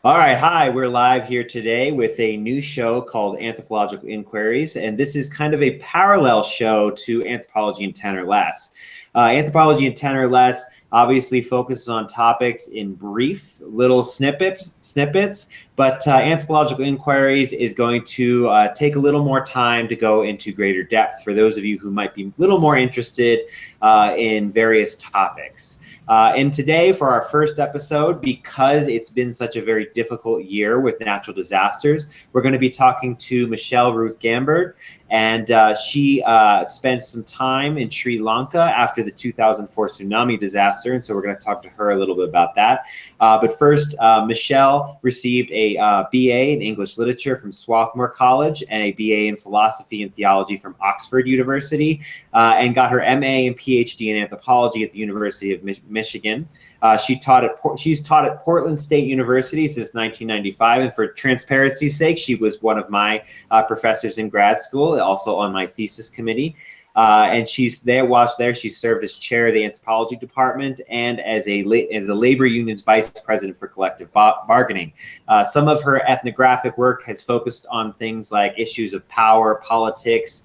All right, hi, we're live here today with a new show called Anthropological Inquiries, and this is kind of a parallel show to Anthropology in 10 or Less. Anthropology in 10 or Less obviously focuses on topics in brief, little snippets, but Anthropological Inquiries is going to take a little more time to go into greater depth for those of you who might be a little more interested in various topics. And today, for our first episode, because it's been such a very difficult year with natural disasters, we're going to be talking to Michele Ruth Gamburd. And she spent some time in Sri Lanka after the 2004 tsunami disaster. And so we're going to talk to her a little bit about that. But first, Michele received a BA in English Literature from Swarthmore College and a BA in Philosophy and Theology from Oxford University, and got her MA and Ph.D. in Anthropology at the University of Michigan. She's taught at Portland State University since 1995, and for transparency's sake, she was one of my professors in grad school, also on my thesis committee. And whilst there, she served as chair of the Anthropology Department and as a labor union's vice president for collective bargaining. Some of her ethnographic work has focused on things like issues of power, politics,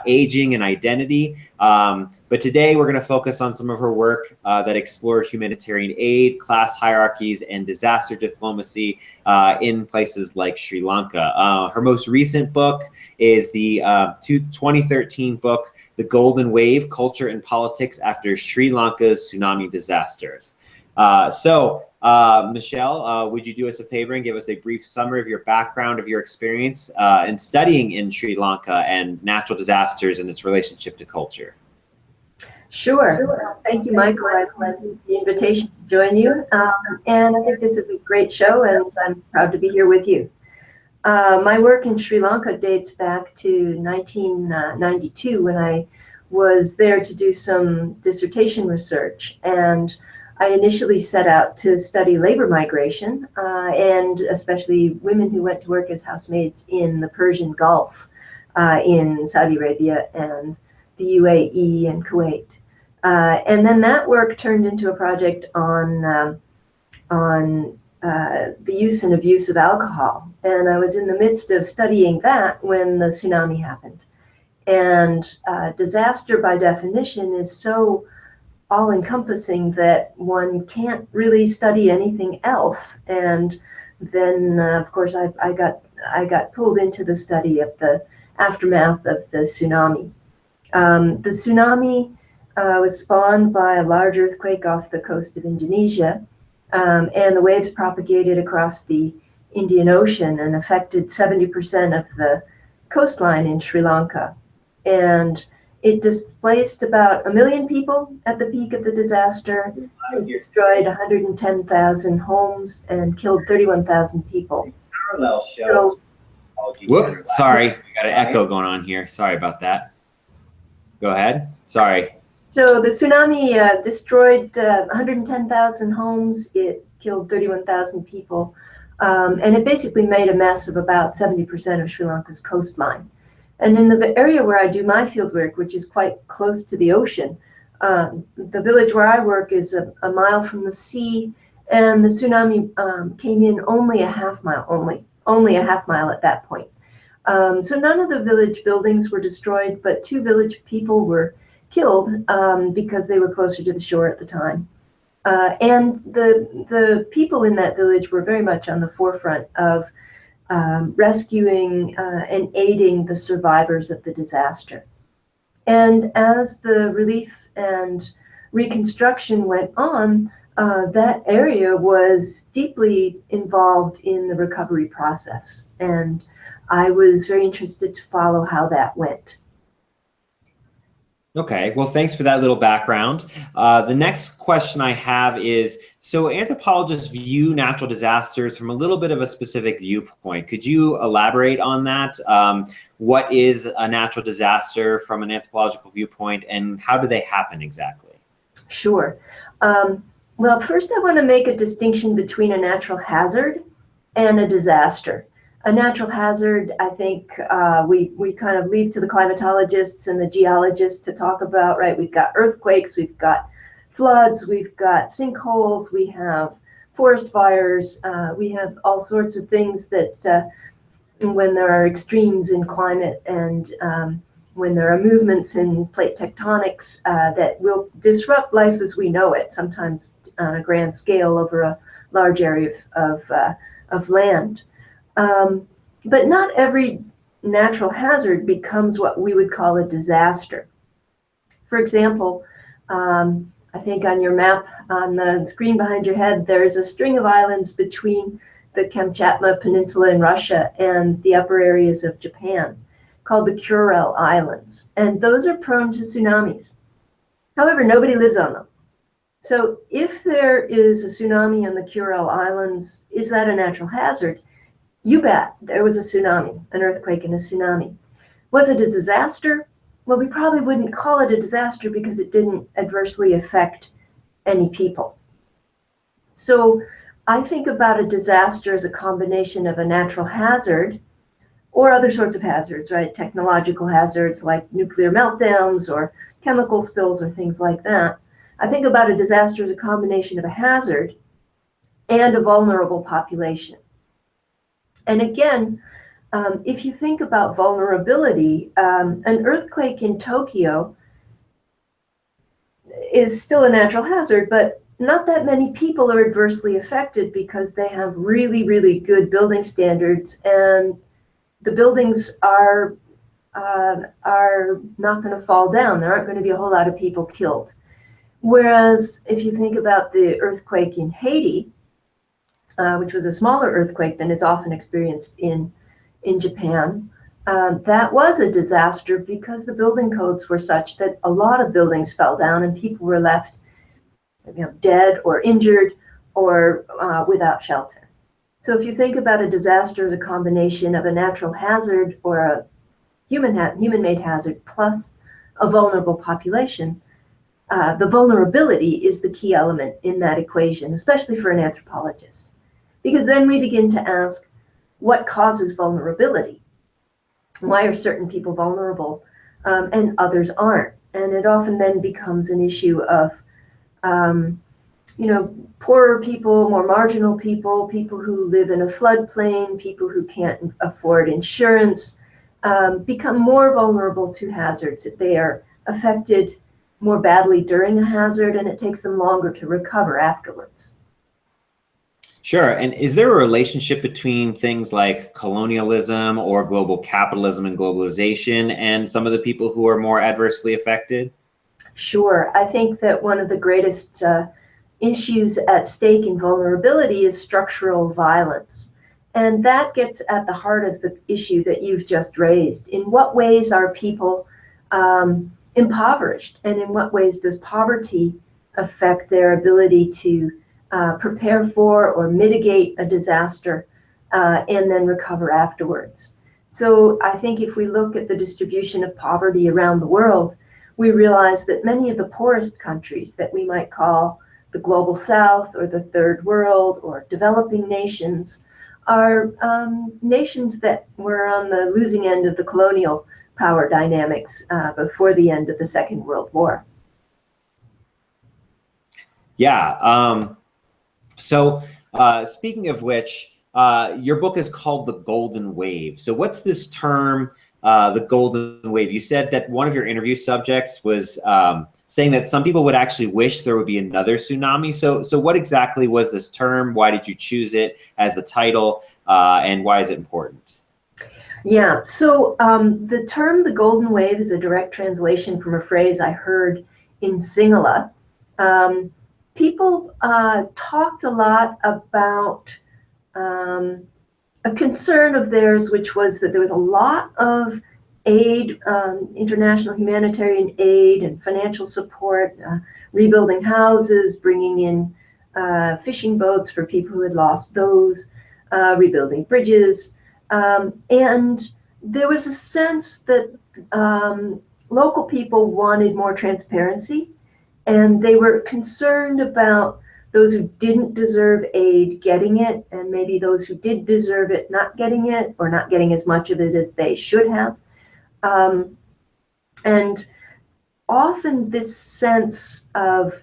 aging, and identity. But today we're going to focus on some of her work that explore humanitarian aid, class hierarchies, and disaster diplomacy in places like Sri Lanka. Her most recent book is the 2013 book, The Golden Wave, Culture and Politics After Sri Lanka's Tsunami Disasters. Michele, would you do us a favor and give us a brief summary of your background, of your experience in studying in Sri Lanka and natural disasters and its relationship to culture? Sure. Thank you, Michael. I appreciate the invitation to join you. And I think this is a great show, and I'm proud to be here with you. My work in Sri Lanka dates back to 1992 when I was there to do some dissertation research. And I initially set out to study labor migration, and especially women who went to work as housemaids in the Persian Gulf, in Saudi Arabia and the UAE and Kuwait. And then that work turned into a project on the use and abuse of alcohol. And I was in the midst of studying that when the tsunami happened. And disaster, by definition, is so all-encompassing that one can't really study anything else. And then, of course, I got pulled into the study of the aftermath of the tsunami. The tsunami was spawned by a large earthquake off the coast of Indonesia, and the waves propagated across the Indian Ocean and affected 70% of the coastline in Sri Lanka. And it displaced about 1 million people at the peak of the disaster. It destroyed 110,000 homes and killed 31,000 people. Parallel show. Whoop, sorry, we got an echo going on here. Sorry about that. Go ahead. Sorry. So the tsunami destroyed 110,000 homes. It killed 31,000 people. And it basically made a mess of about 70% of Sri Lanka's coastline. And in the area where I do my field work, which is quite close to the ocean, the village where I work is a mile from the sea, and the tsunami came in only a half mile, only a half mile at that point. So none of the village buildings were destroyed, but 2 village people were killed because they were closer to the shore at the time. And the people in that village were very much on the forefront of rescuing and aiding the survivors of the disaster. And as the relief and reconstruction went on, that area was deeply involved in the recovery process. And I was very interested to follow how that went. Okay, well, thanks for that little background. The next question I have is, so anthropologists view natural disasters from a little bit of a specific viewpoint. Could you elaborate on that? What is a natural disaster from an anthropological viewpoint, and how do they happen exactly? Sure. Well, first I want to make a distinction between a natural hazard and a disaster. A natural hazard, I think we kind of leave to the climatologists and the geologists to talk about, right? We've got earthquakes, we've got floods, we've got sinkholes, we have forest fires. We have all sorts of things that when there are extremes in climate and when there are movements in plate tectonics that will disrupt life as we know it, sometimes on a grand scale over a large area of land. But not every natural hazard becomes what we would call a disaster. For example, I think on your map on the screen behind your head, there's a string of islands between the Kamchatka Peninsula in Russia and the upper areas of Japan called the Kuril Islands. And those are prone to tsunamis. However, nobody lives on them. So if there is a tsunami on the Kuril Islands, is that a natural hazard? You bet. There was a tsunami, an earthquake and a tsunami. Was it a disaster? Well, we probably wouldn't call it a disaster because it didn't adversely affect any people. So I think about a disaster as a combination of a natural hazard or other sorts of hazards, right? Technological hazards like nuclear meltdowns or chemical spills or things like that. I think about a disaster as a combination of a hazard and a vulnerable population. And again, if you think about vulnerability, an earthquake in Tokyo is still a natural hazard, but not that many people are adversely affected because they have really, really good building standards, and the buildings are not going to fall down. There aren't going to be a whole lot of people killed. Whereas if you think about the earthquake in Haiti, which was a smaller earthquake than is often experienced in Japan, that was a disaster because the building codes were such that a lot of buildings fell down and people were left, dead or injured or without shelter. So if you think about a disaster as a combination of a natural hazard or a human-made hazard plus a vulnerable population, the vulnerability is the key element in that equation, especially for an anthropologist. Because then we begin to ask, what causes vulnerability? Why are certain people vulnerable and others aren't? And it often then becomes an issue of, poorer people, more marginal people, people who live in a floodplain, people who can't afford insurance, become more vulnerable to hazards. They are affected more badly during a hazard, and it takes them longer to recover afterwards. Sure. And is there a relationship between things like colonialism or global capitalism and globalization and some of the people who are more adversely affected? Sure. I think that one of the greatest issues at stake in vulnerability is structural violence. And that gets at the heart of the issue that you've just raised. In what ways are people impoverished? And in what ways does poverty affect their ability to prepare for or mitigate a disaster and then recover afterwards? So I think if we look at the distribution of poverty around the world, we realize that many of the poorest countries that we might call the global south or the third world or developing nations are nations that were on the losing end of the colonial power dynamics before the end of the Second World War. Yeah. So speaking of which, your book is called The Golden Wave. So what's this term, the golden wave? You said that one of your interview subjects was saying that some people would actually wish there would be another tsunami. So what exactly was this term? Why did you choose it as the title? And why is it important? Yeah, so the term the golden wave is a direct translation from a phrase I heard in Sinhala. People talked a lot about a concern of theirs, which was that there was a lot of aid, international humanitarian aid and financial support, rebuilding houses, bringing in fishing boats for people who had lost those, rebuilding bridges. And there was a sense that local people wanted more transparency, and they were concerned about those who didn't deserve aid getting it, and maybe those who did deserve it not getting it, or not getting as much of it as they should have. And often this sense of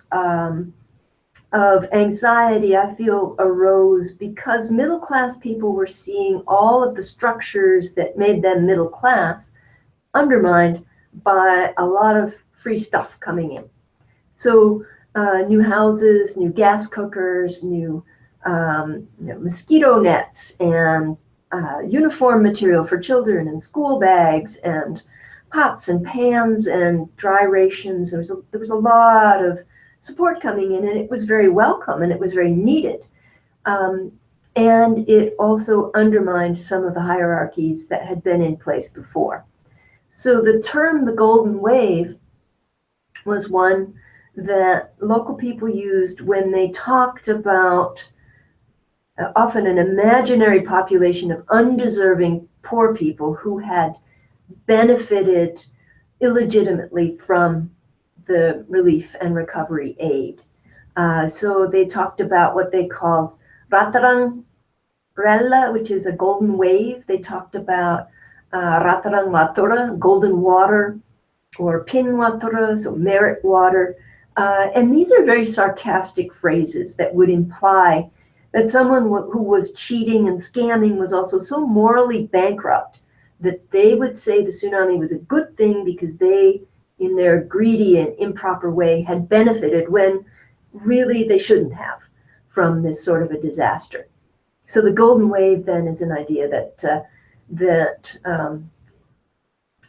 of anxiety, I feel, arose because middle-class people were seeing all of the structures that made them middle class undermined by a lot of free stuff coming in. So new houses, new gas cookers, new mosquito nets, and uniform material for children, and school bags, and pots and pans, and dry rations. There was a lot of support coming in, and it was very welcome, and it was very needed. And it also undermined some of the hierarchies that had been in place before. So the term the golden wave was one that local people used when they talked about often an imaginary population of undeserving poor people who had benefited illegitimately from the relief and recovery aid. So they talked about what they called Ratarang Rella, which is a golden wave. They talked about Ratarang Watora, golden water, or Pin Watora, so merit water. And these are very sarcastic phrases that would imply that someone who was cheating and scamming was also so morally bankrupt that they would say the tsunami was a good thing because they, in their greedy and improper way, had benefited when really they shouldn't have from this sort of a disaster. So the golden wave then is an idea that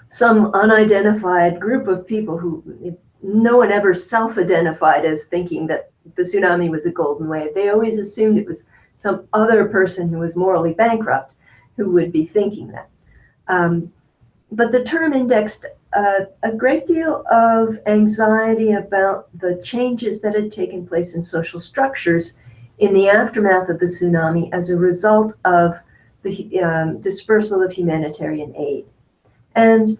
some unidentified group of people who no one ever self-identified as thinking that the tsunami was a golden wave. They always assumed it was some other person who was morally bankrupt who would be thinking that. But the term indexed a great deal of anxiety about the changes that had taken place in social structures in the aftermath of the tsunami as a result of the dispersal of humanitarian aid. And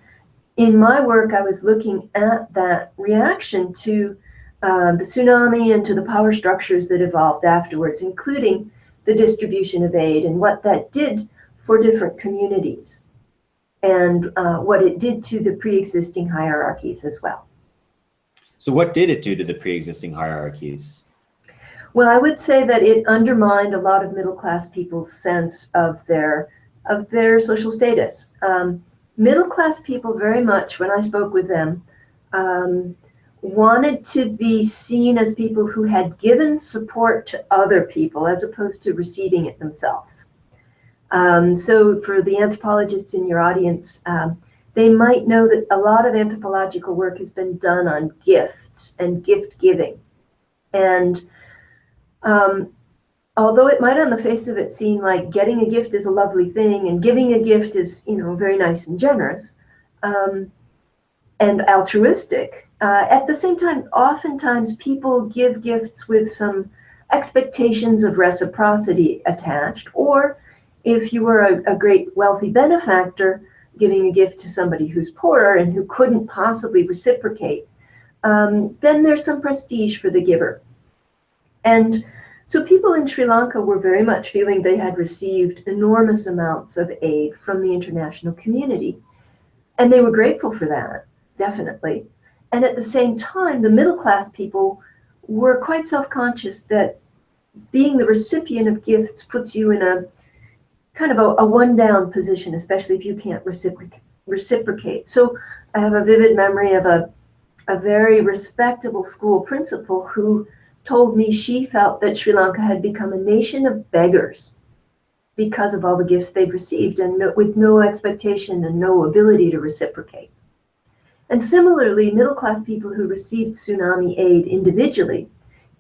in my work, I was looking at that reaction to the tsunami and to the power structures that evolved afterwards, including the distribution of aid and what that did for different communities, and what it did to the pre-existing hierarchies as well. So what did it do to the pre-existing hierarchies? Well, I would say that it undermined a lot of middle-class people's sense of their social status. Middle-class people very much, when I spoke with them, wanted to be seen as people who had given support to other people as opposed to receiving it themselves. So for the anthropologists in your audience, they might know that a lot of anthropological work has been done on gifts and gift giving. And although it might on the face of it seem like getting a gift is a lovely thing and giving a gift is, very nice and generous and altruistic, at the same time, oftentimes people give gifts with some expectations of reciprocity attached, or if you were a great wealthy benefactor giving a gift to somebody who's poorer and who couldn't possibly reciprocate, then there's some prestige for the giver. And so people in Sri Lanka were very much feeling they had received enormous amounts of aid from the international community. And they were grateful for that, definitely. And at the same time, the middle class people were quite self-conscious that being the recipient of gifts puts you in a kind of a one-down position, especially if you can't reciprocate. So I have a vivid memory of a very respectable school principal who told me she felt that Sri Lanka had become a nation of beggars because of all the gifts they'd received and with no expectation and no ability to reciprocate. And similarly, middle-class people who received tsunami aid individually,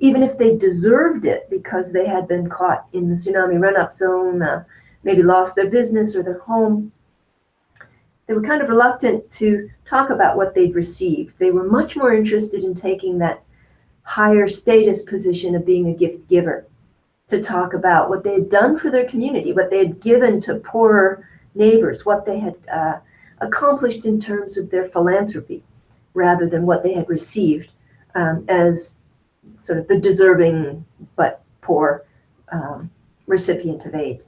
even if they deserved it because they had been caught in the tsunami run-up zone, maybe lost their business or their home, they were kind of reluctant to talk about what they'd received. They were much more interested in taking that higher status position of being a gift giver, to talk about what they had done for their community, what they had given to poorer neighbors, what they had accomplished in terms of their philanthropy, rather than what they had received as sort of the deserving but poor recipient of aid.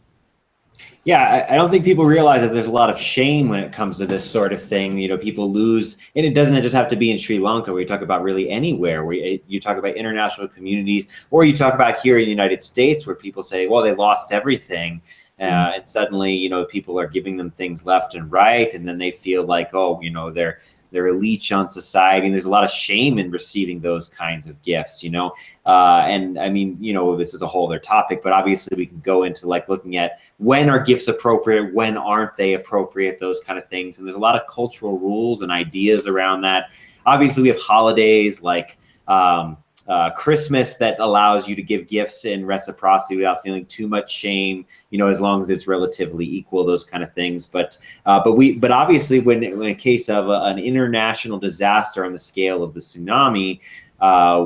Yeah, I don't think people realize that there's a lot of shame when it comes to this sort of thing. People lose, and it doesn't just have to be in Sri Lanka, where you talk about really anywhere, where you talk about international communities, or you talk about here in the United States, where people say, well, they lost everything. And suddenly, people are giving them things left and right, and then they feel like, oh, they're a leech on society, and there's a lot of shame in receiving those kinds of gifts, and I mean, this is a whole other topic, but obviously we can go into like looking at when are gifts appropriate, when aren't they appropriate, those kind of things. And there's a lot of cultural rules and ideas around that. Obviously we have holidays like Christmas that allows you to give gifts in reciprocity without feeling too much shame, as long as it's relatively equal, those kind of things. But obviously when in a case of an international disaster on the scale of the tsunami,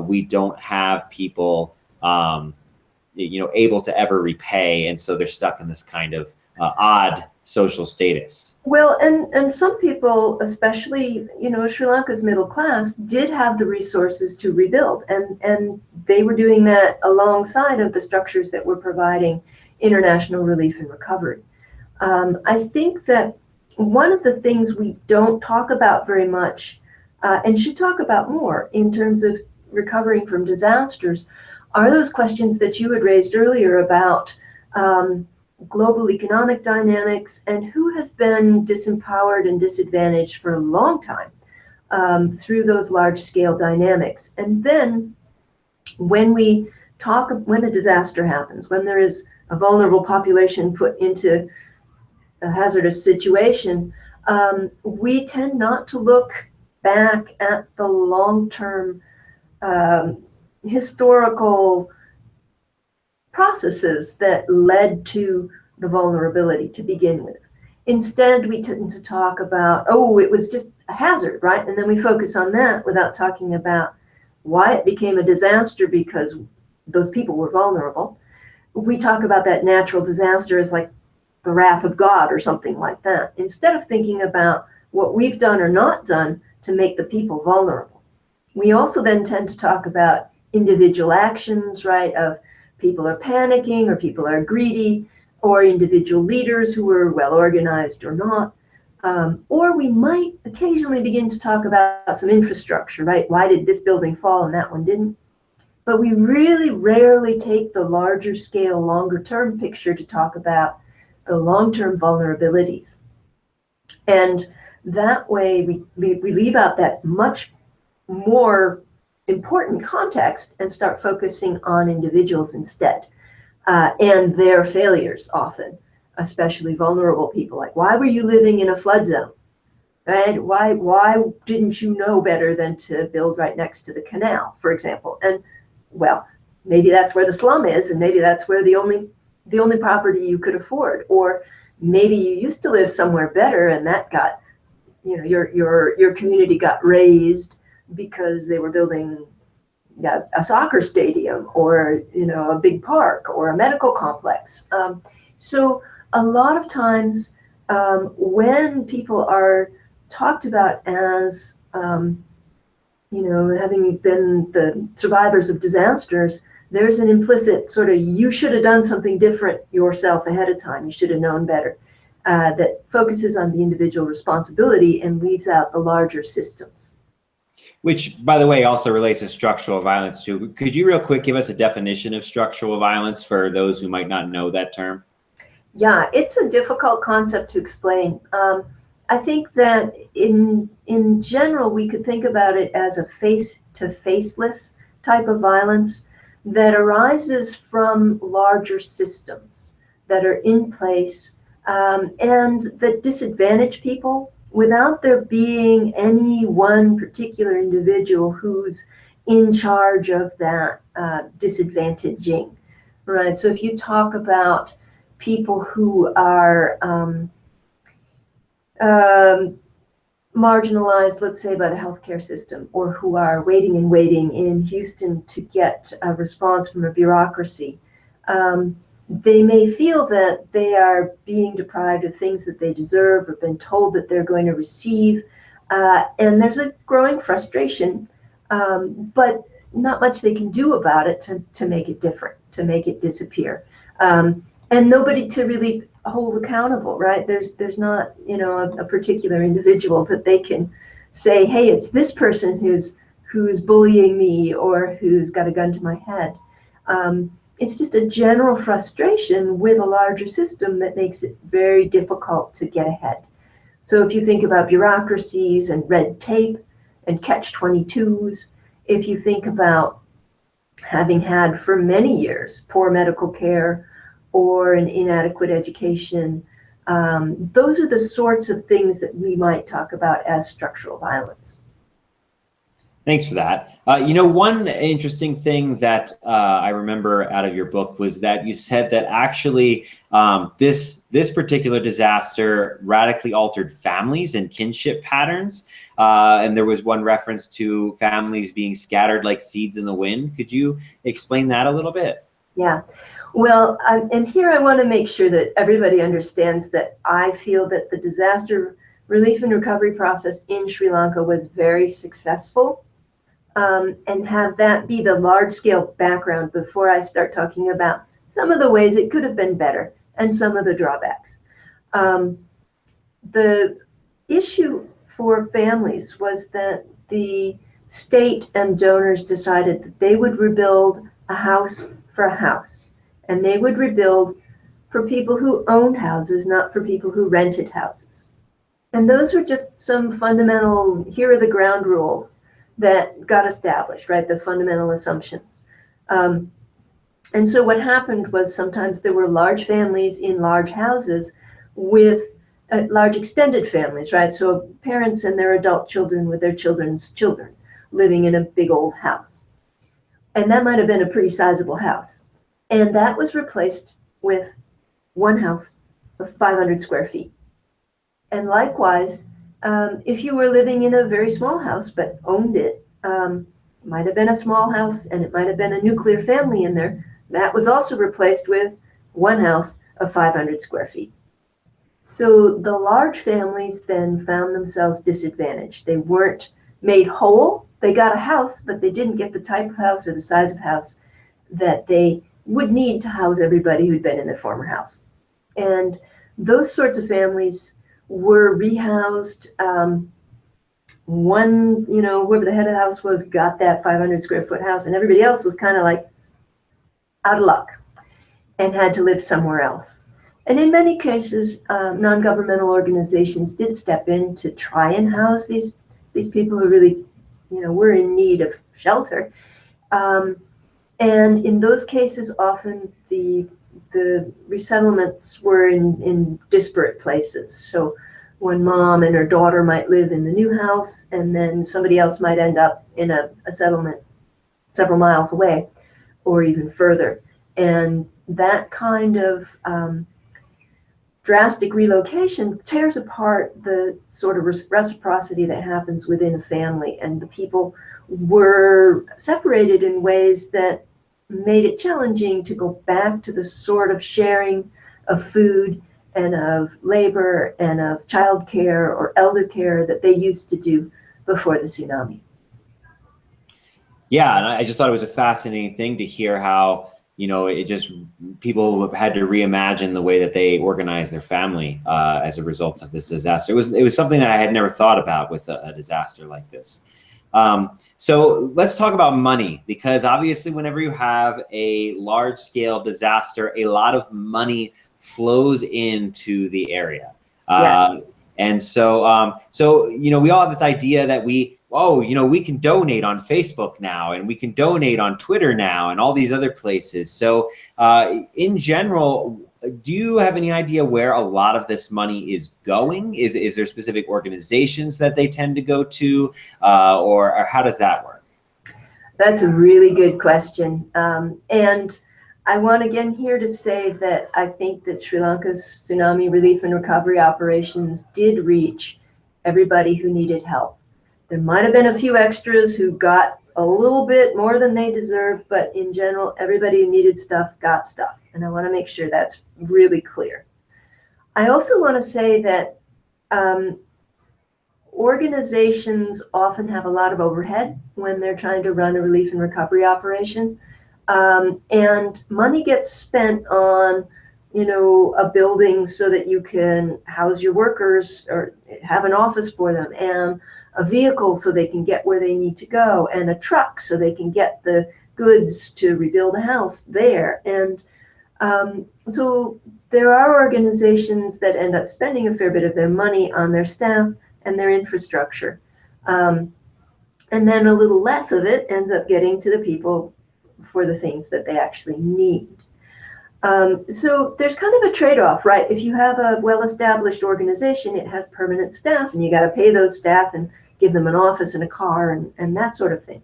we don't have people, able to ever repay. And so they're stuck in this kind of odd social status. Well, and some people, especially, Sri Lanka's middle class, did have the resources to rebuild. And they were doing that alongside of the structures that were providing international relief and recovery. I think that one of the things we don't talk about very much, and should talk about more in terms of recovering from disasters, are those questions that you had raised earlier about global economic dynamics and who has been disempowered and disadvantaged for a long time through those large-scale dynamics. And then when a disaster happens, when there is a vulnerable population put into a hazardous situation, we tend not to look back at the long-term historical processes that led to the vulnerability to begin with. Instead, we tend to talk about, oh, it was just a hazard, right? And then we focus on that without talking about why it became a disaster, because those people were vulnerable. We talk about that natural disaster as like the wrath of God or something like that, instead of thinking about what we've done or not done to make the people vulnerable. We also then tend to talk about individual actions, right, of people are panicking or people are greedy, or individual leaders who were well organized or not. Or we might occasionally begin to talk about some infrastructure, right? Why did this building fall and that one didn't? But we really rarely take the larger scale, longer term picture to talk about the long-term vulnerabilities. And that way we leave out that much more important context and start focusing on individuals instead, and their failures often, especially vulnerable people. Like, why were you living in a flood zone? Right? Why didn't you know better than to build right next to the canal, for example? And well, maybe that's where the slum is, and maybe that's where the only property you could afford. Or maybe you used to live somewhere better, and that got, your community got raised because they were building a soccer stadium or a big park or a medical complex. So a lot of times when people are talked about as having been the survivors of disasters, there's an implicit sort of, you should have done something different yourself ahead of time, you should have known better, that focuses on the individual responsibility and leaves out the larger systems. Which, by the way, also relates to structural violence too. Could you real quick give us a definition of structural violence for those who might not know that term? Yeah, it's a difficult concept to explain. I think that in general, we could think about it as a face-to-faceless type of violence that arises from larger systems that are in place and that disadvantage people without there being any one particular individual who's in charge of that disadvantaging, right? So if you talk about people who are marginalized, let's say, by the healthcare system, or who are waiting in Houston to get a response from a bureaucracy, they may feel that they are being deprived of things that they deserve or been told that they're going to receive. And there's a growing frustration, but not much they can do about it to make it different, to make it disappear. and nobody to really hold accountable, right? There's not, you know, a particular individual that they can say, hey, it's this person who's bullying me or who's got a gun to my head. It's just a general frustration with a larger system that makes it very difficult to get ahead. So if you think about bureaucracies and red tape and catch-22s, if you think about having had for many years poor medical care or an inadequate education, those are the sorts of things that we might talk about as structural violence. Thanks for that. You know, one interesting thing that I remember out of your book was that you said that actually this particular disaster radically altered families and kinship patterns. And there was one reference to families being scattered like seeds in the wind. Could you explain that a little bit? Yeah. Well, and here I want to make sure that everybody understands that I feel that the disaster relief and recovery process in Sri Lanka was very successful. And have that be the large-scale background before I start talking about some of the ways it could have been better and some of the drawbacks. The issue for families was that the state and donors decided that they would rebuild a house for a house, and they would rebuild for people who owned houses, not for people who rented houses. And those were just some fundamental, here are the ground rules that got established, right? The fundamental assumptions. And so what happened was sometimes there were large families in large houses with large extended families, right? So parents and their adult children with their children's children living in a big old house. And that might have been a pretty sizable house. And that was replaced with one house of 500 square feet. And likewise, if you were living in a very small house but owned it, might have been a small house and it might have been a nuclear family in there, that was also replaced with one house of 500 square feet. So the large families then found themselves disadvantaged. They weren't made whole. They got a house, but they didn't get the type of house or the size of house that they would need to house everybody who'd been in their former house. And those sorts of families were rehoused. One, you know, whoever the head of the house was got that 500 square foot house, and everybody else was kind of like out of luck and had to live somewhere else. And in many cases, non-governmental organizations did step in to try and house these people who really, you know, were in need of shelter. And in those cases, often the resettlements were in disparate places. So one mom and her daughter might live in the new house, and then somebody else might end up in a settlement several miles away or even further. And that kind of drastic relocation tears apart the sort of reciprocity that happens within a family. And the people were separated in ways that made it challenging to go back to the sort of sharing of food and of labor and of childcare or elder care that they used to do before the tsunami. Yeah, and I just thought it was a fascinating thing to hear how, you know, it just, people had to reimagine the way that they organize their family as a result of this disaster. It was something that I had never thought about with a disaster like this. So let's talk about money, because obviously whenever you have a large scale disaster, a lot of money flows into the area. And so, you know, we all have this idea that you know, we can donate on Facebook now, and we can donate on Twitter now, and all these other places. So in general, do you have any idea where a lot of this money is going? Is there specific organizations that they tend to go to, or how does that work? That's a really good question. And I want again here to say that I think that Sri Lanka's tsunami relief and recovery operations did reach everybody who needed help. There might have been a few extras who got a little bit more than they deserved, but in general, everybody who needed stuff got stuff. And I want to make sure that's really clear. I also want to say that organizations often have a lot of overhead when they're trying to run a relief and recovery operation. And money gets spent on a building so that you can house your workers or have an office for them, and a vehicle so they can get where they need to go, and a truck so they can get the goods to rebuild a house there. And so there are organizations that end up spending a fair bit of their money on their staff and their infrastructure. And then a little less of it ends up getting to the people for the things that they actually need. So there's kind of a trade-off, right? If you have a well-established organization, it has permanent staff, and you got to pay those staff and give them an office and a car and that sort of thing.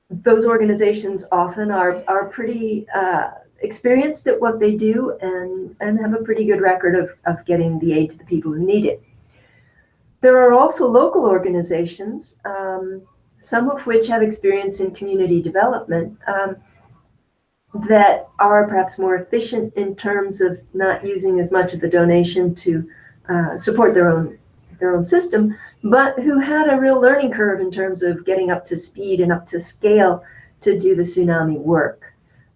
Those organizations often are pretty experienced at what they do and have a pretty good record of getting the aid to the people who need it. There are also local organizations, some of which have experience in community development, that are perhaps more efficient in terms of not using as much of the donation to support their own system, but who had a real learning curve in terms of getting up to speed and up to scale to do the tsunami work.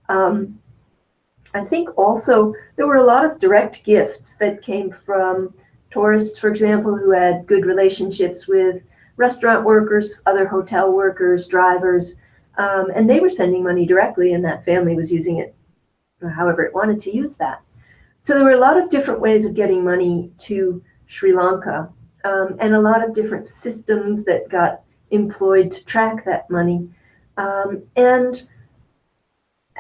I think also there were a lot of direct gifts that came from tourists, for example, who had good relationships with restaurant workers, other hotel workers, drivers, and they were sending money directly, and that family was using it however it wanted to use that. So there were a lot of different ways of getting money to Sri Lanka, and a lot of different systems that got employed to track that money. And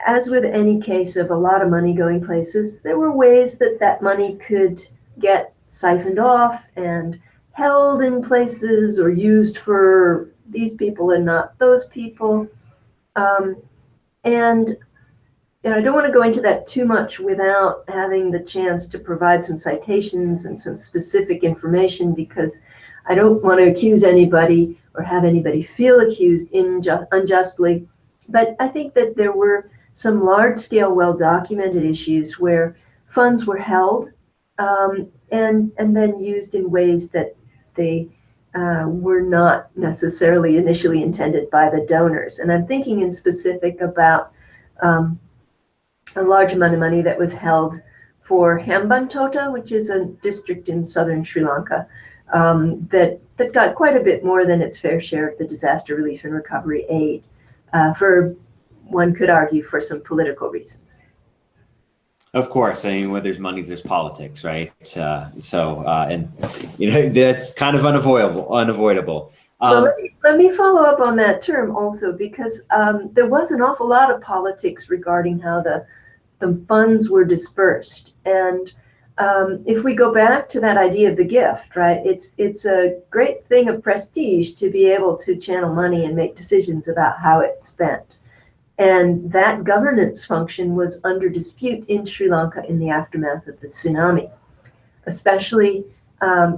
as with any case of a lot of money going places, there were ways that that money could get siphoned off and held in places or used for these people and not those people. And I don't want to go into that too much without having the chance to provide some citations and some specific information, because I don't want to accuse anybody or have anybody feel accused unjustly. But I think that there were some large-scale, well-documented issues where funds were held and then used in ways that they were not necessarily initially intended by the donors. And I'm thinking in specific about a large amount of money that was held for Hambantota, which is a district in southern Sri Lanka, that got quite a bit more than its fair share of the disaster relief and recovery aid, for, one could argue, for some political reasons. Of course, I mean, where there's money, there's politics, right? And that's kind of unavoidable. Well, let me follow up on that term also, because there was an awful lot of politics regarding how the funds were dispersed. And if we go back to that idea of the gift, right, it's a great thing of prestige to be able to channel money and make decisions about how it's spent. And that governance function was under dispute in Sri Lanka in the aftermath of the tsunami, especially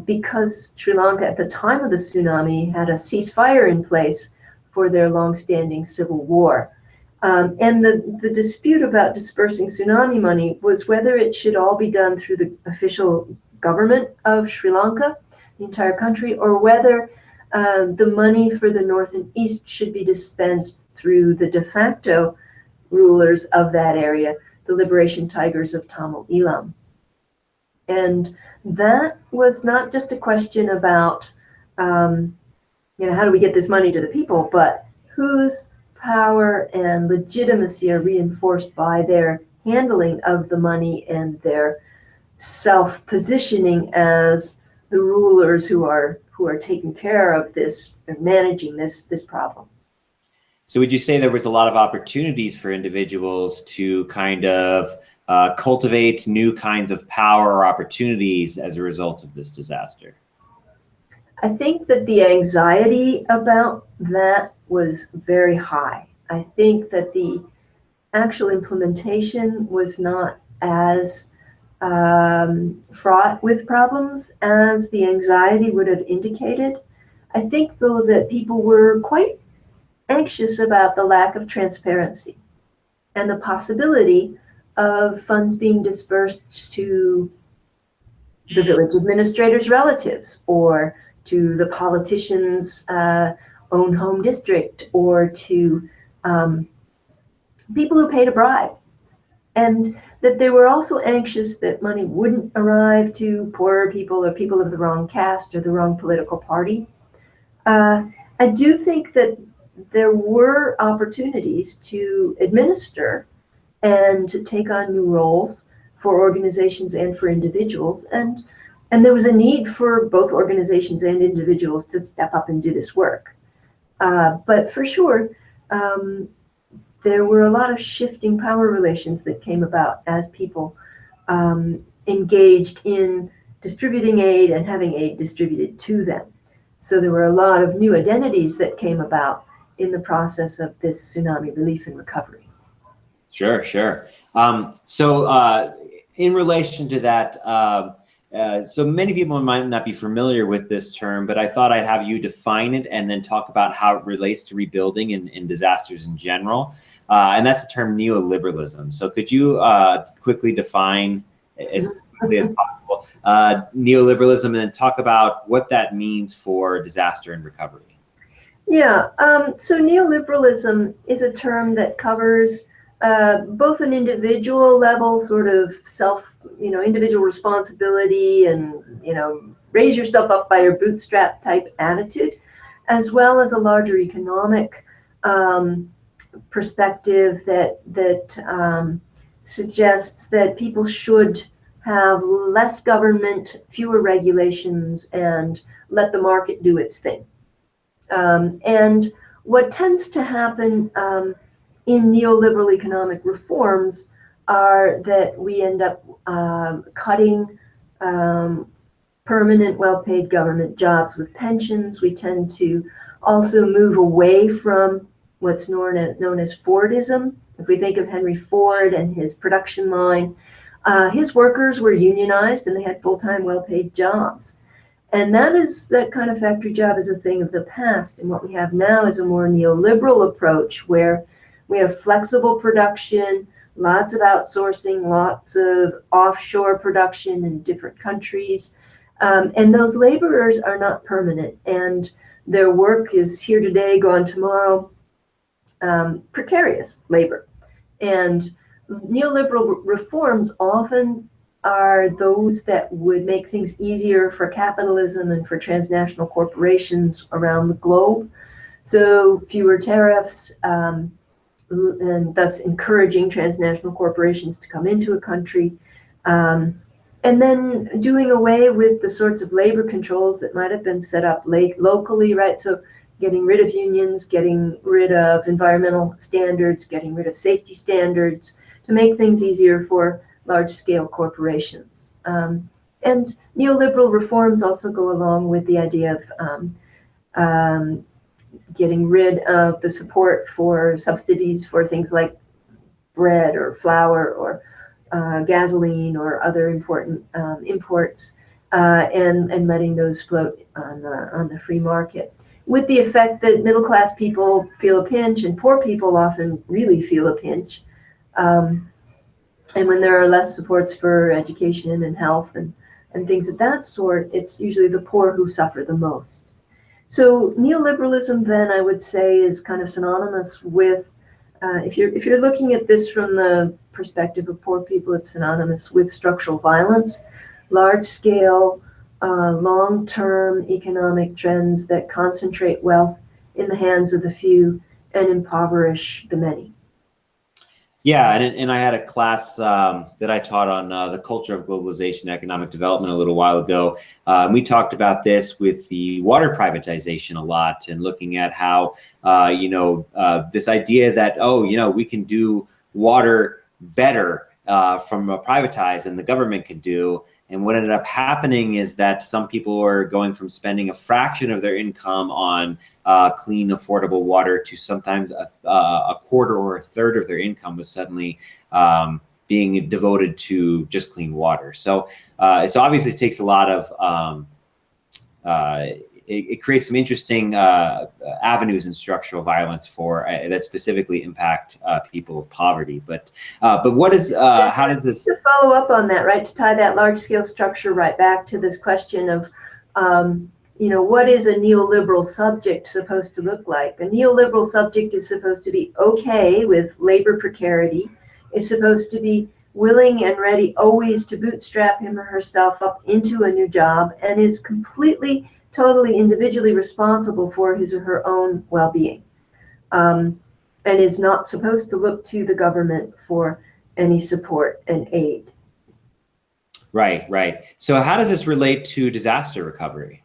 because Sri Lanka at the time of the tsunami had a ceasefire in place for their longstanding civil war. And the dispute about dispersing tsunami money was whether it should all be done through the official government of Sri Lanka, the entire country, or whether the money for the North and East should be dispensed through the de facto rulers of that area, the Liberation Tigers of Tamil Eelam. And that was not just a question about, how do we get this money to the people, but whose power and legitimacy are reinforced by their handling of the money and their self-positioning as the rulers who are taking care of this, managing this problem. So would you say there was a lot of opportunities for individuals to kind of cultivate new kinds of power or opportunities as a result of this disaster? I think that the anxiety about that was very high. I think that the actual implementation was not as fraught with problems as the anxiety would have indicated. I think, though, that people were quite anxious about the lack of transparency and the possibility of funds being dispersed to the village administrator's relatives, or to the politician's own home district, or to people who paid a bribe. and that they were also anxious that money wouldn't arrive to poorer people or people of the wrong caste or the wrong political party. I do think that there were opportunities to administer and to take on new roles for organizations and for individuals. And there was a need for both organizations and individuals to step up and do this work. But for sure, there were a lot of shifting power relations that came about as people engaged in distributing aid and having aid distributed to them. So there were a lot of new identities that came about in the process of this tsunami relief and recovery. Sure, sure. In relation to that, so many people might not be familiar with this term, but I thought I'd have you define it and then talk about how it relates to rebuilding and disasters in general. And that's the term neoliberalism. So could you quickly define, as quickly as possible, neoliberalism, and then talk about what that means for disaster and recovery? Yeah, so neoliberalism is a term that covers both an individual level, sort of individual responsibility and, raise yourself up by your bootstrap type attitude, as well as a larger economic perspective that suggests that people should have less government, fewer regulations, and let the market do its thing. And what tends to happen in neoliberal economic reforms are that we end up cutting permanent, well-paid government jobs with pensions. We tend to also move away from what's known as Fordism. If we think of Henry Ford and his production line, his workers were unionized and they had full-time, well-paid jobs. And that kind of factory job is a thing of the past. And what we have now is a more neoliberal approach where we have flexible production, lots of outsourcing, lots of offshore production in different countries. And those laborers are not permanent, and their work is here today, gone tomorrow, precarious labor. And neoliberal reforms often are those that would make things easier for capitalism and for transnational corporations around the globe. So fewer tariffs, and thus encouraging transnational corporations to come into a country, and then doing away with the sorts of labor controls that might have been set up locally, right? So getting rid of unions, getting rid of environmental standards, getting rid of safety standards to make things easier for large-scale corporations. And neoliberal reforms also go along with the idea of getting rid of the support for subsidies for things like bread or flour or gasoline or other important imports, and letting those float on the free market, with the effect that middle-class people feel a pinch and poor people often really feel a pinch. And when there are less supports for education and health and things of that sort, it's usually the poor who suffer the most. So neoliberalism, then, I would say, is kind of synonymous with, if you're looking at this from the perspective of poor people, it's synonymous with structural violence, large-scale, long-term economic trends that concentrate wealth in the hands of the few and impoverish the many. Yeah, and I had a class that I taught on the culture of globalization and economic development a little while ago. We talked about this with the water privatization a lot, and looking at how, this idea that, we can do water better from a privatized than the government could do. And what ended up happening is that some people are going from spending a fraction of their income on clean, affordable water to sometimes a quarter or a third of their income was suddenly being devoted to just clean water. So obviously it takes a lot of, it creates some interesting avenues in structural violence that specifically impact people of poverty. But what is, how does this? To follow up on that, right, to tie that large scale structure right back to this question of, what is a neoliberal subject supposed to look like? A neoliberal subject is supposed to be okay with labor precarity, is supposed to be willing and ready always to bootstrap him or herself up into a new job, and is completely, totally individually responsible for his or her own well-being, and is not supposed to look to the government for any support and aid. Right, right. So how does this relate to disaster recovery?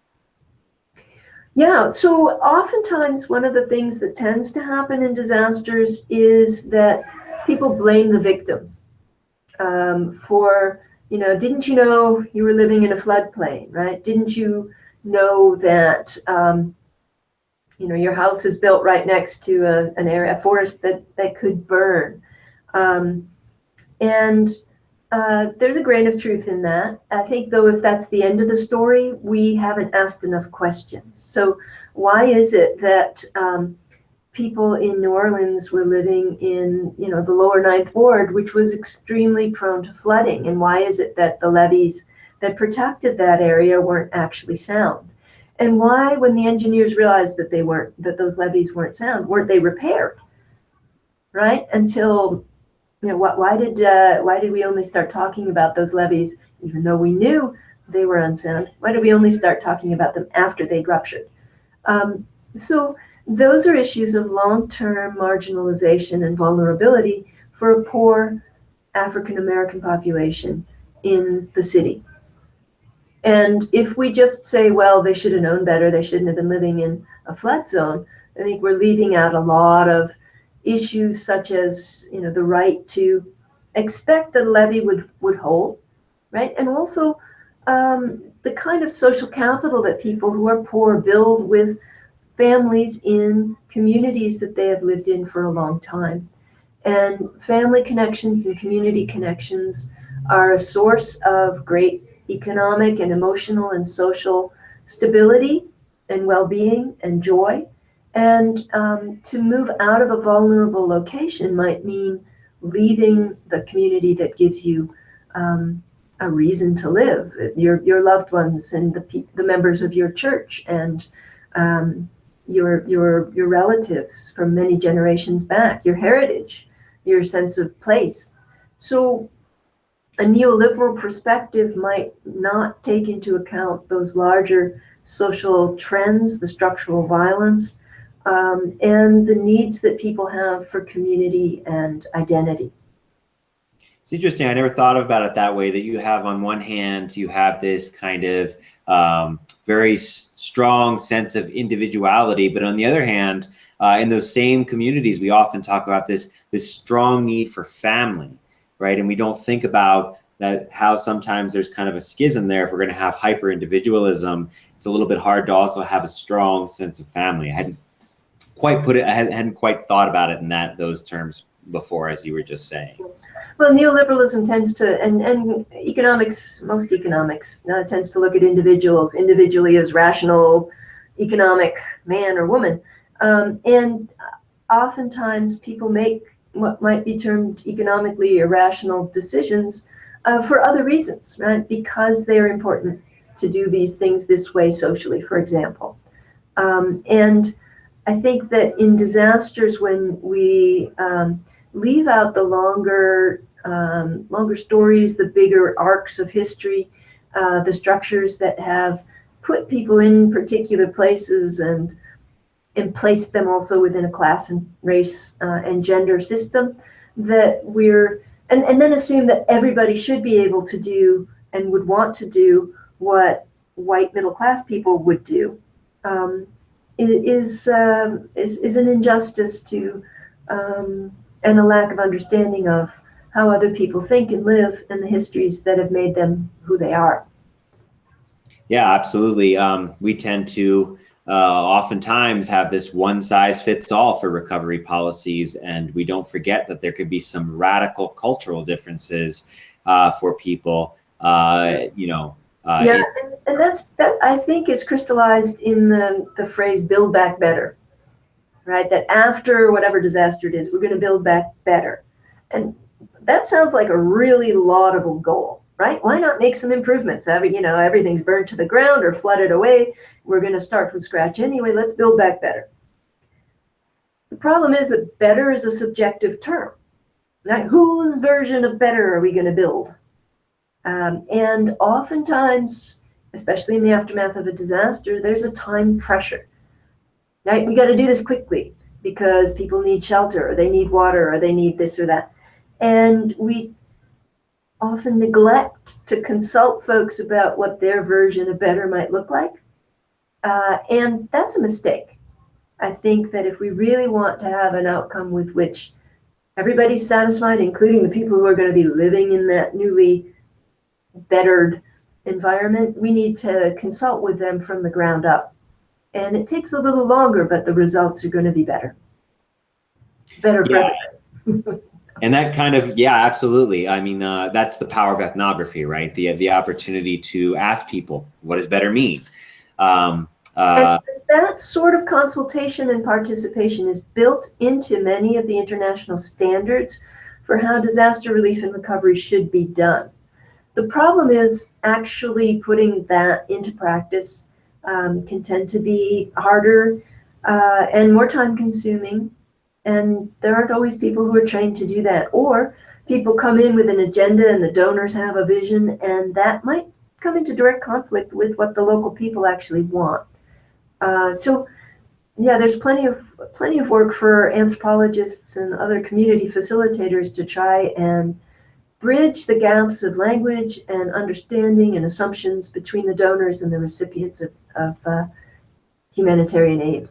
Yeah, so oftentimes one of the things that tends to happen in disasters is that people blame the victims for, didn't you know you were living in a floodplain, right? Didn't you know that, your house is built right next to a forest that could burn? And there's a grain of truth in that. I think, though, if that's the end of the story, we haven't asked enough questions. So why is it that people in New Orleans were living in, the lower Ninth Ward, which was extremely prone to flooding? And why is it that the levees that protected that area weren't actually sound? And why, when the engineers realized that those levees weren't sound, weren't they repaired? Right? Until, why did we only start talking about those levees, even though we knew they were unsound? Why did we only start talking about them after they'd ruptured? So those are issues of long-term marginalization and vulnerability for a poor African-American population in the city. And if we just say, well, they should have known better, they shouldn't have been living in a flood zone, I think we're leaving out a lot of issues such as, the right to expect that a levee would hold, right? And also the kind of social capital that people who are poor build with families in communities that they have lived in for a long time. And family connections and community connections are a source of great economic and emotional and social stability and well-being and joy. And to move out of a vulnerable location might mean leaving the community that gives you a reason to live, your loved ones and the members of your church and your relatives from many generations back, your heritage, your sense of place. So a neoliberal perspective might not take into account those larger social trends, the structural violence, and the needs that people have for community and identity. It's interesting. I never thought about it that way, that you have, on one hand, you have this kind of very strong sense of individuality, but on the other hand, in those same communities, we often talk about this strong need for family, right? And we don't think about that, how sometimes there's kind of a schism there. If we're going to have hyper individualism, it's a little bit hard to also have a strong sense of family. I hadn't quite thought about it in those terms before, as you were just saying. Well, neoliberalism tends to, and economics, most economics tends to look at individuals individually as rational economic man or woman. And oftentimes people make what might be termed economically irrational decisions for other reasons, right? Because they're important to do these things this way socially, for example. And I think that in disasters, when we leave out the longer stories, the bigger arcs of history, the structures that have put people in particular places and placed them also within a class and race and gender system, that and then assume that everybody should be able to do and would want to do what white middle class people would do, is an injustice to and a lack of understanding of how other people think and live and the histories that have made them who they are. Yeah, absolutely. We tend to oftentimes have this one size fits all for recovery policies, and we don't forget that there could be some radical cultural differences for people. And that I think is crystallized in the phrase "build back better," right? That after whatever disaster it is, we're going to build back better, and that sounds like a really laudable goal, right? Why not make some improvements? Everything's burned to the ground or flooded away. We're going to start from scratch anyway. Let's build back better. The problem is that better is a subjective term. Right? Whose version of better are we going to build? And oftentimes, especially in the aftermath of a disaster, there's a time pressure. Right? We got to do this quickly because people need shelter, or they need water, or they need this or that. And we often neglect to consult folks about what their version of better might look like. And that's a mistake. I think that if we really want to have an outcome with which everybody's satisfied, including the people who are going to be living in that newly bettered environment, we need to consult with them from the ground up. And it takes a little longer, but the results are going to be better. Better for everybody. And that kind of, yeah, absolutely. I mean, that's the power of ethnography, right? The opportunity to ask people, what does better mean? And that sort of consultation and participation is built into many of the international standards for how disaster relief and recovery should be done. The problem is actually putting that into practice can tend to be harder and more time consuming. And there aren't always people who are trained to do that. Or people come in with an agenda and the donors have a vision, and that might come into direct conflict with what the local people actually want. So yeah, there's plenty of work for anthropologists and other community facilitators to try and bridge the gaps of language and understanding and assumptions between the donors and the recipients of humanitarian aid.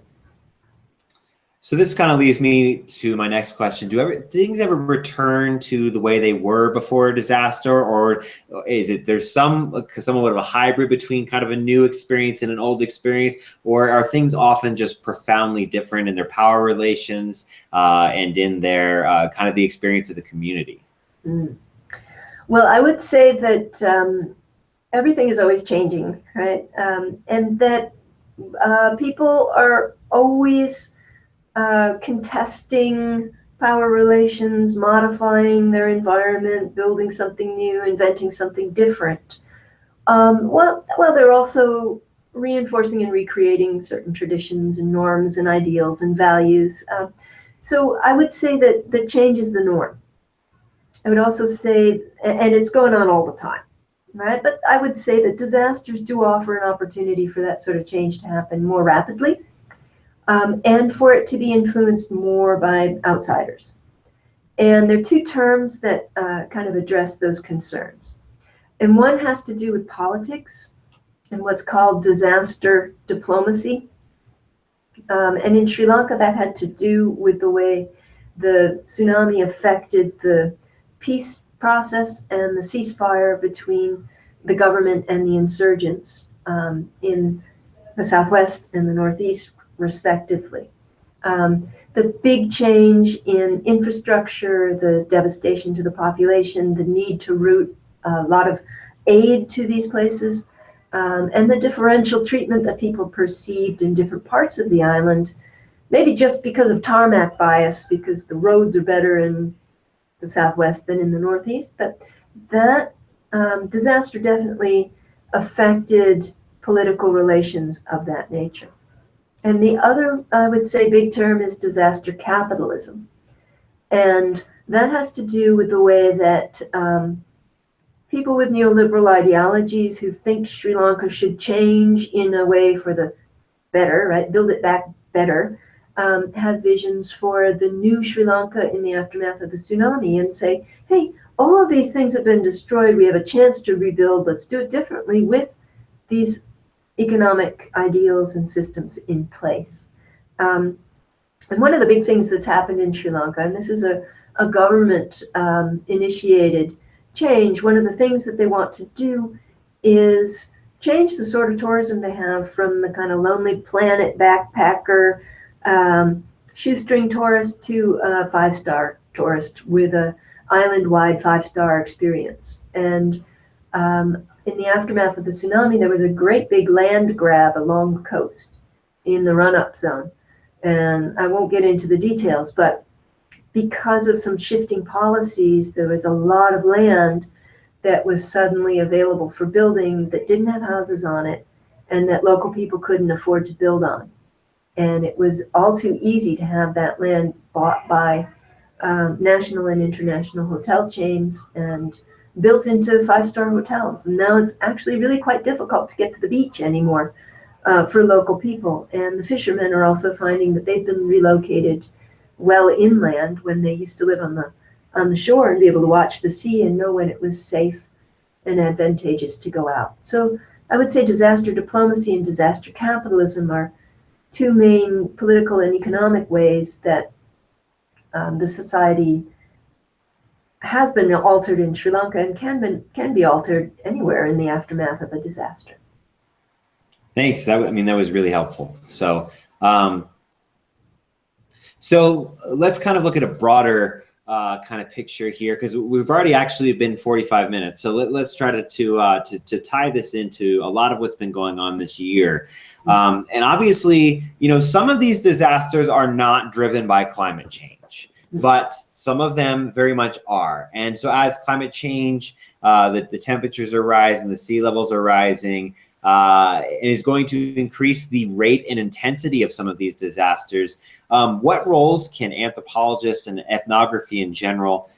So this kind of leads me to my next question. Do things ever return to the way they were before a disaster, or is it there's somewhat of a hybrid between kind of a new experience and an old experience, or are things often just profoundly different in their power relations and in their kind of the experience of the community? Well, I would say that everything is always changing, right? And that people are always contesting power relations, modifying their environment, building something new, inventing something different. While they're also reinforcing and recreating certain traditions and norms and ideals and values. So I would say that the change is the norm. I would also say, and it's going on all the time, right? But I would say that disasters do offer an opportunity for that sort of change to happen more rapidly. And for it to be influenced more by outsiders. And there are two terms that kind of address those concerns. And one has to do with politics and what's called disaster diplomacy. And in Sri Lanka, that had to do with the way the tsunami affected the peace process and the ceasefire between the government and the insurgents in the southwest and the northeast, respectively. The big change in infrastructure, the devastation to the population, the need to route a lot of aid to these places, and the differential treatment that people perceived in different parts of the island, maybe just because of tarmac bias, because the roads are better in the southwest than in the northeast. But that disaster definitely affected political relations of that nature. And the other, I would say, big term is disaster capitalism. And that has to do with the way that people with neoliberal ideologies who think Sri Lanka should change in a way for the better, right, build it back better, have visions for the new Sri Lanka in the aftermath of the tsunami and say, hey, all of these things have been destroyed. We have a chance to rebuild. Let's do it differently with these economic ideals and systems in place. And one of the big things that's happened in Sri Lanka, and this is a government initiated change, one of the things that they want to do is change the sort of tourism they have from the kind of Lonely Planet backpacker shoestring tourist to a five-star tourist with a island-wide five-star experience. And in the aftermath of the tsunami, there was a great big land grab along the coast in the run-up zone. And I won't get into the details, but because of some shifting policies, there was a lot of land that was suddenly available for building that didn't have houses on it and that local people couldn't afford to build on. And it was all too easy to have that land bought by national and international hotel chains and built into five-star hotels. And now it's actually really quite difficult to get to the beach anymore for local people. And the fishermen are also finding that they've been relocated well inland when they used to live on the shore and be able to watch the sea and know when it was safe and advantageous to go out. So I would say disaster diplomacy and disaster capitalism are two main political and economic ways that the society has been altered in Sri Lanka and can be altered anywhere in the aftermath of a disaster. Thanks. That was really helpful. So, so let's kind of look at a broader kind of picture here, because we've already actually been 45 minutes. So let's try to tie this into a lot of what's been going on this year. And obviously, some of these disasters are not driven by climate change, but some of them very much are. And so as climate change, the temperatures are rising, the sea levels are rising, and is going to increase the rate and intensity of some of these disasters. What roles can anthropologists and ethnography in general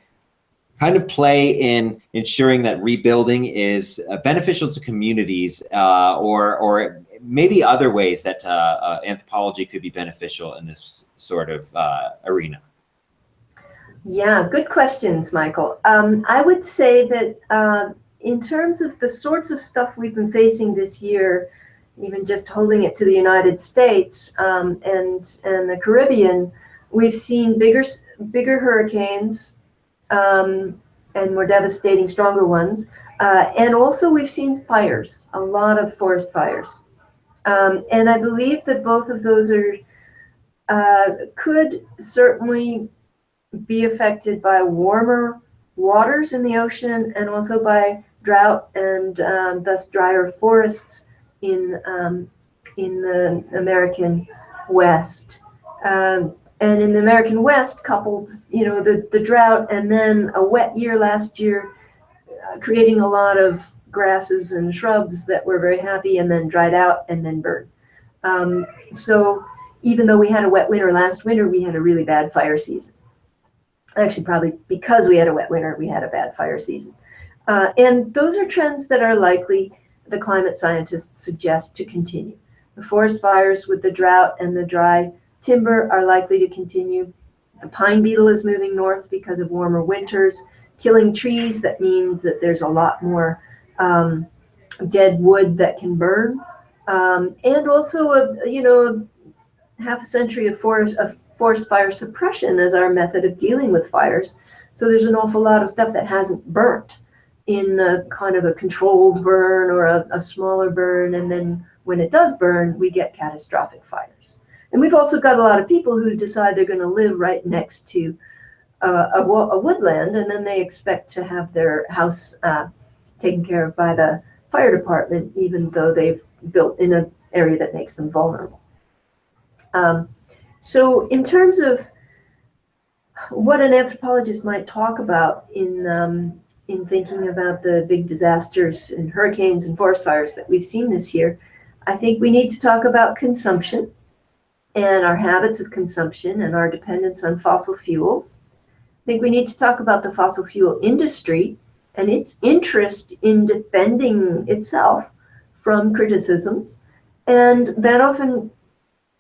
kind of play in ensuring that rebuilding is beneficial to communities, or maybe other ways that anthropology could be beneficial in this sort of arena? Yeah, good questions, Michael. I would say that in terms of the sorts of stuff we've been facing this year, even just holding it to the United States and the Caribbean, we've seen bigger hurricanes and more devastating, stronger ones. And also we've seen fires, a lot of forest fires. And I believe that both of those could certainly be affected by warmer waters in the ocean and also by drought and thus drier forests in the American West. And in the American West, coupled, the drought and then a wet year last year, creating a lot of grasses and shrubs that were very happy and then dried out and then burned. So even though we had a wet winter last winter, we had a really bad fire season. Actually, probably because we had a wet winter, we had a bad fire season. And those are trends that are likely, the climate scientists suggest, to continue. The forest fires with the drought and the dry timber are likely to continue. The pine beetle is moving north because of warmer winters, killing trees. That means that there's a lot more dead wood that can burn. And also, half a century of forest fire suppression as our method of dealing with fires. So there's an awful lot of stuff that hasn't burnt in a kind of a controlled burn or a smaller burn. And then when it does burn, we get catastrophic fires. And we've also got a lot of people who decide they're going to live right next to a woodland, and then they expect to have their house taken care of by the fire department, even though they've built in an area that makes them vulnerable. So in terms of what an anthropologist might talk about in thinking about the big disasters and hurricanes and forest fires that we've seen this year, I think we need to talk about consumption and our habits of consumption and our dependence on fossil fuels. I think we need to talk about the fossil fuel industry and its interest in defending itself from criticisms. And that often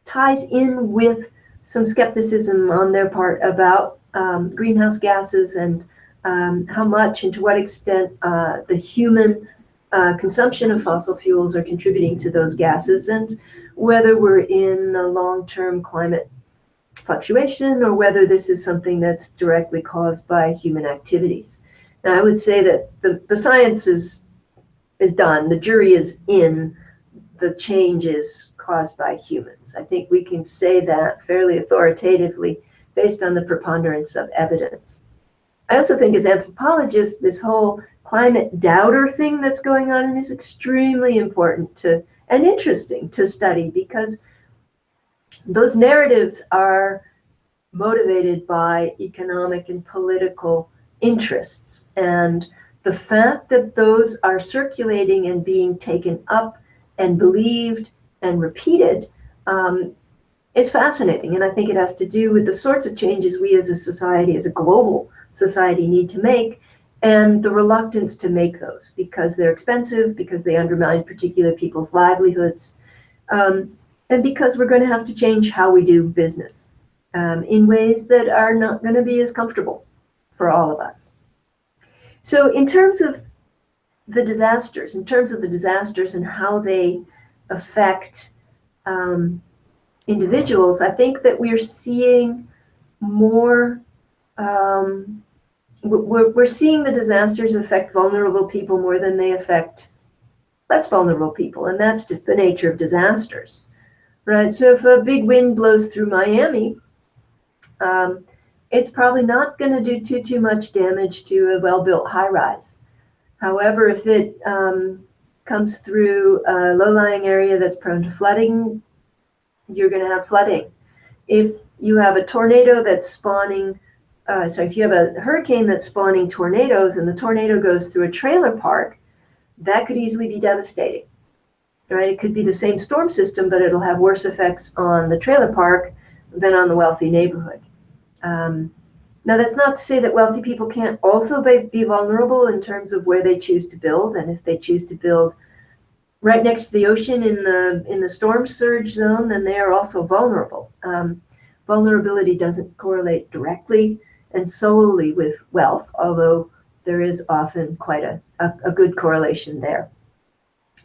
ties in with some skepticism on their part about greenhouse gases and how much and to what extent the human consumption of fossil fuels are contributing to those gases, and whether we're in a long-term climate fluctuation or whether this is something that's directly caused by human activities. Now, I would say that the science is done. The jury is in. The change is caused by humans. I think we can say that fairly authoritatively based on the preponderance of evidence. I also think as anthropologists, this whole climate doubter thing that's going on is extremely important and interesting to study, because those narratives are motivated by economic and political interests. And the fact that those are circulating and being taken up and believed and repeated is fascinating. And I think it has to do with the sorts of changes we as a society, as a global society, need to make, and the reluctance to make those because they're expensive, because they undermine particular people's livelihoods, and because we're going to have to change how we do business in ways that are not going to be as comfortable for all of us. So in terms of the disasters and how they affect individuals, I think that we're seeing more, we're seeing the disasters affect vulnerable people more than they affect less vulnerable people, and that's just the nature of disasters, right? So if a big wind blows through Miami, it's probably not going to do too much damage to a well-built high-rise. However, if it comes through a low-lying area that's prone to flooding, you're going to have flooding. If you have a tornado that's spawning, if you have a hurricane that's spawning tornadoes and the tornado goes through a trailer park, that could easily be devastating, right? It could be the same storm system, but it'll have worse effects on the trailer park than on the wealthy neighborhood. Now, that's not to say that wealthy people can't also be vulnerable in terms of where they choose to build. And if they choose to build right next to the ocean in the storm surge zone, then they are also vulnerable. Vulnerability doesn't correlate directly and solely with wealth, although there is often quite a good correlation there.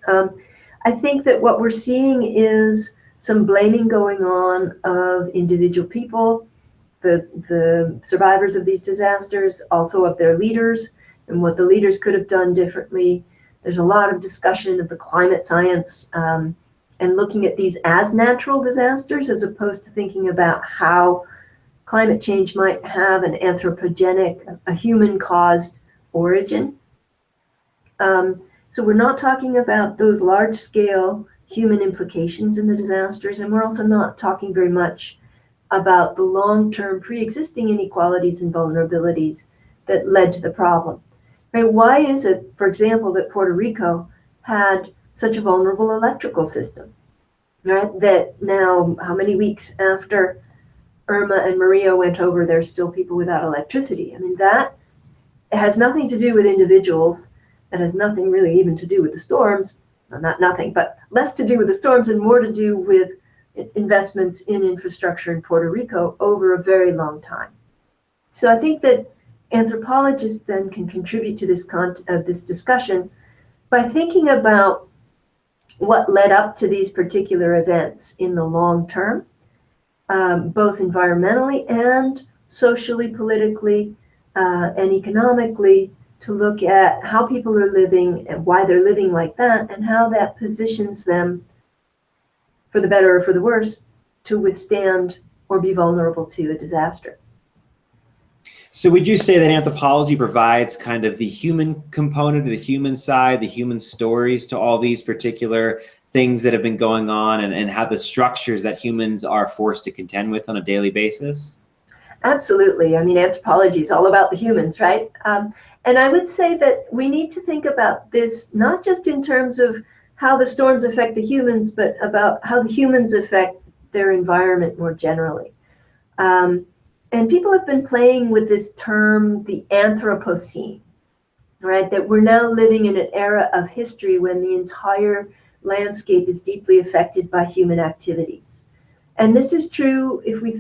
I think that what we're seeing is some blaming going on of individual people, the survivors of these disasters, also of their leaders and what the leaders could have done differently. There's a lot of discussion of the climate science and looking at these as natural disasters as opposed to thinking about how climate change might have an anthropogenic, a human-caused origin. So we're not talking about those large-scale human implications in the disasters, and we're also not talking very much about the long-term pre-existing inequalities and vulnerabilities that led to the problem. Right? Why is it, for example, that Puerto Rico had such a vulnerable electrical system? Right? That now, how many weeks after Irma and Maria went over, there's still people without electricity. I mean, that has nothing to do with individuals. That has nothing really even to do with the storms. Well, not nothing, but less to do with the storms and more to do with investments in infrastructure in Puerto Rico over a very long time. So I think that anthropologists then can contribute to this discussion by thinking about what led up to these particular events in the long term, both environmentally and socially, politically, and economically, to look at how people are living and why they're living like that, and how that positions them, for the better or for the worse, to withstand or be vulnerable to a disaster. So would you say that anthropology provides kind of the human component, the human side, the human stories to all these particular things that have been going on, and how the structures that humans are forced to contend with on a daily basis? Absolutely. I mean, anthropology is all about the humans, right? And I would say that we need to think about this not just in terms of how the storms affect the humans, but about how the humans affect their environment more generally. And people have been playing with this term, the Anthropocene, right? That we're now living in an era of history when the entire landscape is deeply affected by human activities. And this is true if we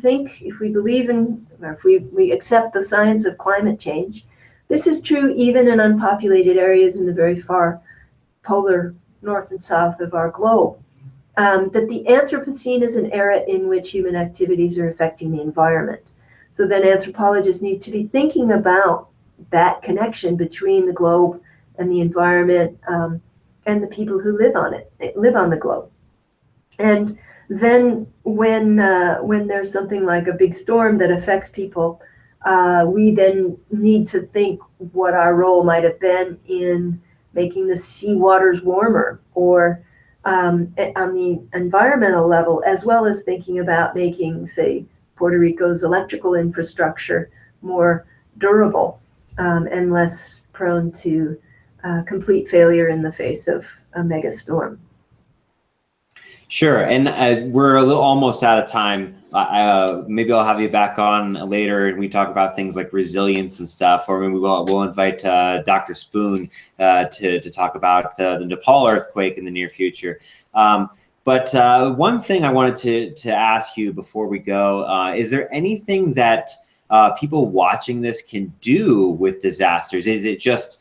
believe in, or if we accept the science of climate change. This is true even in unpopulated areas in the very far polar north and south of our globe. That the Anthropocene is an era in which human activities are affecting the environment. So then anthropologists need to be thinking about that connection between the globe and the environment and the people who live on it, live on the globe. And then when there's something like a big storm that affects people, we then need to think what our role might have been in making the sea waters warmer, or on the environmental level, as well as thinking about making, say, Puerto Rico's electrical infrastructure more durable and less prone to complete failure in the face of a mega storm. Sure, and we're a little almost out of time. Maybe I'll have you back on later, and we talk about things like resilience and stuff, or maybe we'll invite Dr. Spoon to talk about the Nepal earthquake in the near future. But one thing I wanted to ask you before we go, is there anything that people watching this can do with disasters? Is it just,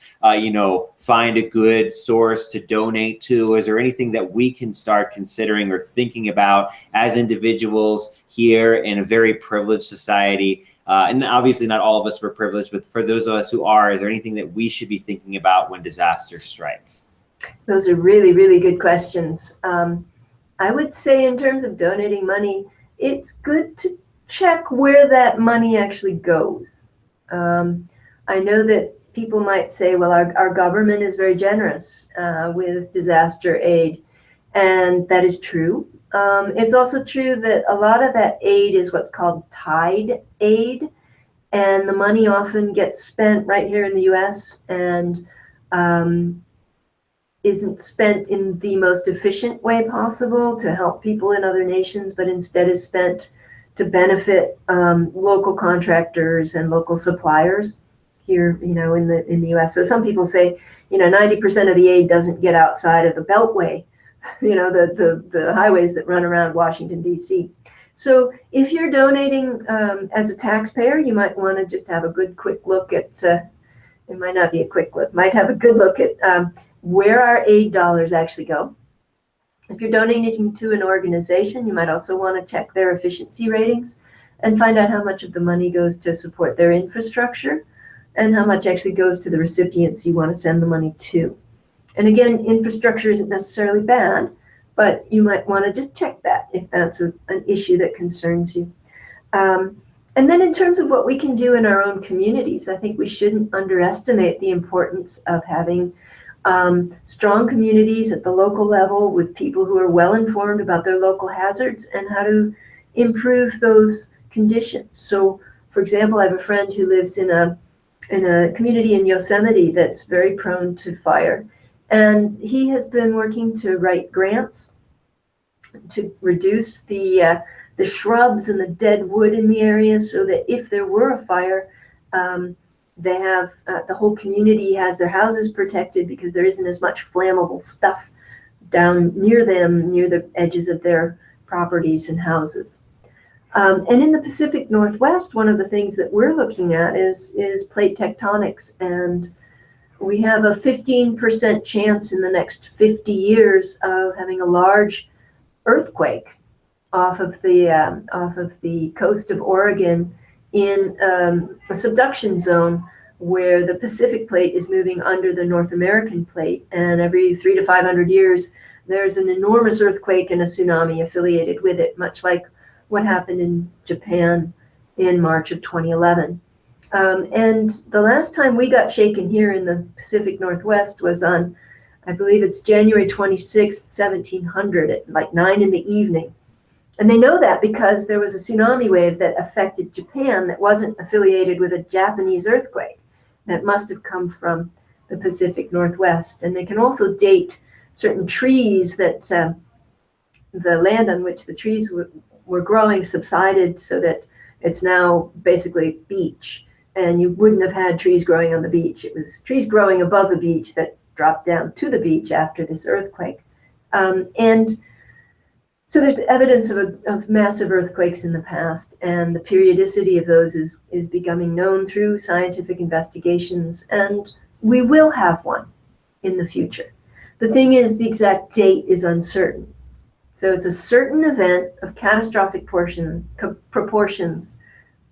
find a good source to donate to? Is there anything that we can start considering or thinking about as individuals here in a very privileged society? And obviously not all of us were privileged, but for those of us who are, is there anything that we should be thinking about when disasters strike? Those are really, really good questions. I would say in terms of donating money, it's good to check where that money actually goes. I know that people might say, well, our government is very generous with disaster aid, and that is true. It's also true that a lot of that aid is what's called tied aid, and the money often gets spent right here in the US and isn't spent in the most efficient way possible to help people in other nations, but instead is spent to benefit local contractors and local suppliers here, in the US. So some people say, 90% of the aid doesn't get outside of the Beltway, the highways that run around Washington, D.C. So if you're donating as a taxpayer, you might want to just have a good, quick look at, it might not be a quick look, might have a good look at where our aid dollars actually go. If you're donating to an organization, you might also want to check their efficiency ratings and find out how much of the money goes to support their infrastructure and how much actually goes to the recipients you want to send the money to. And again, infrastructure isn't necessarily bad, but you might want to just check that if that's an issue that concerns you. And then in terms of what we can do in our own communities, I think we shouldn't underestimate the importance of having strong communities at the local level with people who are well informed about their local hazards and how to improve those conditions. So, for example, I have a friend who lives in a community in Yosemite that's very prone to fire, and he has been working to write grants to reduce the shrubs and the dead wood in the area, so that if there were a fire, they have the whole community has their houses protected because there isn't as much flammable stuff down near them, near the edges of their properties and houses. And in the Pacific Northwest, one of the things that we're looking at is plate tectonics. And we have a 15% chance in the next 50 years of having a large earthquake off of the coast of Oregon in a subduction zone where the Pacific plate is moving under the North American plate. And every 300 to 500 years, there's an enormous earthquake and a tsunami affiliated with it, much like what happened in Japan in March of 2011. And the last time we got shaken here in the Pacific Northwest was on, I believe it's January 26th, 1700 at like 9 in the evening. And they know that because there was a tsunami wave that affected Japan that wasn't affiliated with a Japanese earthquake. That must have come from the Pacific Northwest. And they can also date certain trees that the land on which the trees were growing subsided so that it's now basically beach. And you wouldn't have had trees growing on the beach. It was trees growing above the beach that dropped down to the beach after this earthquake. And so there's evidence of massive earthquakes in the past, and the periodicity of those is becoming known through scientific investigations, and we will have one in the future. The thing is, the exact date is uncertain. So it's a certain event of catastrophic proportions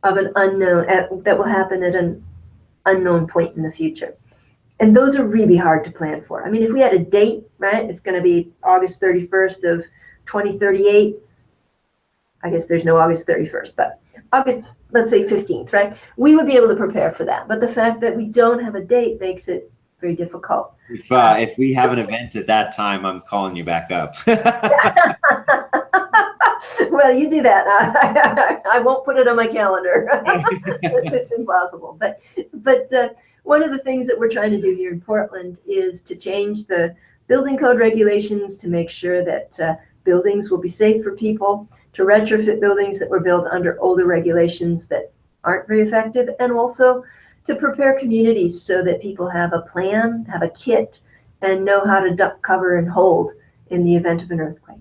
of an unknown, that will happen at an unknown point in the future. And those are really hard to plan for. I mean, if we had a date, right, it's going to be August 31st of 2038. I guess there's no August 31st, but August, let's say 15th, right? We would be able to prepare for that. But the fact that we don't have a date makes it very difficult. If we have an event at that time, I'm calling you back up. Well, you do that. I won't put it on my calendar. It's impossible. But one of the things that we're trying to do here in Portland is to change the building code regulations to make sure that buildings will be safe for people, to retrofit buildings that were built under older regulations that aren't very effective, and also to prepare communities so that people have a plan, have a kit, and know how to duck, cover, and hold in the event of an earthquake.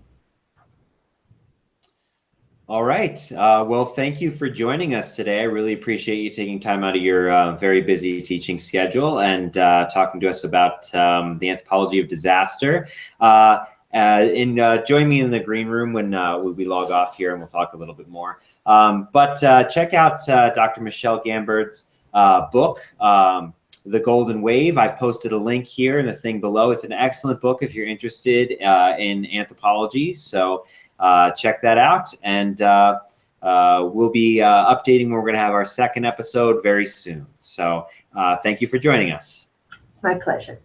All right. Well, thank you for joining us today. I really appreciate you taking time out of your very busy teaching schedule and talking to us about the anthropology of disaster. Join me in the green room when we log off here, and we'll talk a little bit more. But check out Dr. Michele Gamburd's book, The Golden Wave. I've posted a link here in the thing below. It's an excellent book if you're interested in anthropology. So check that out, and we'll be updating when we're going to have our second episode very soon. So thank you for joining us. My pleasure.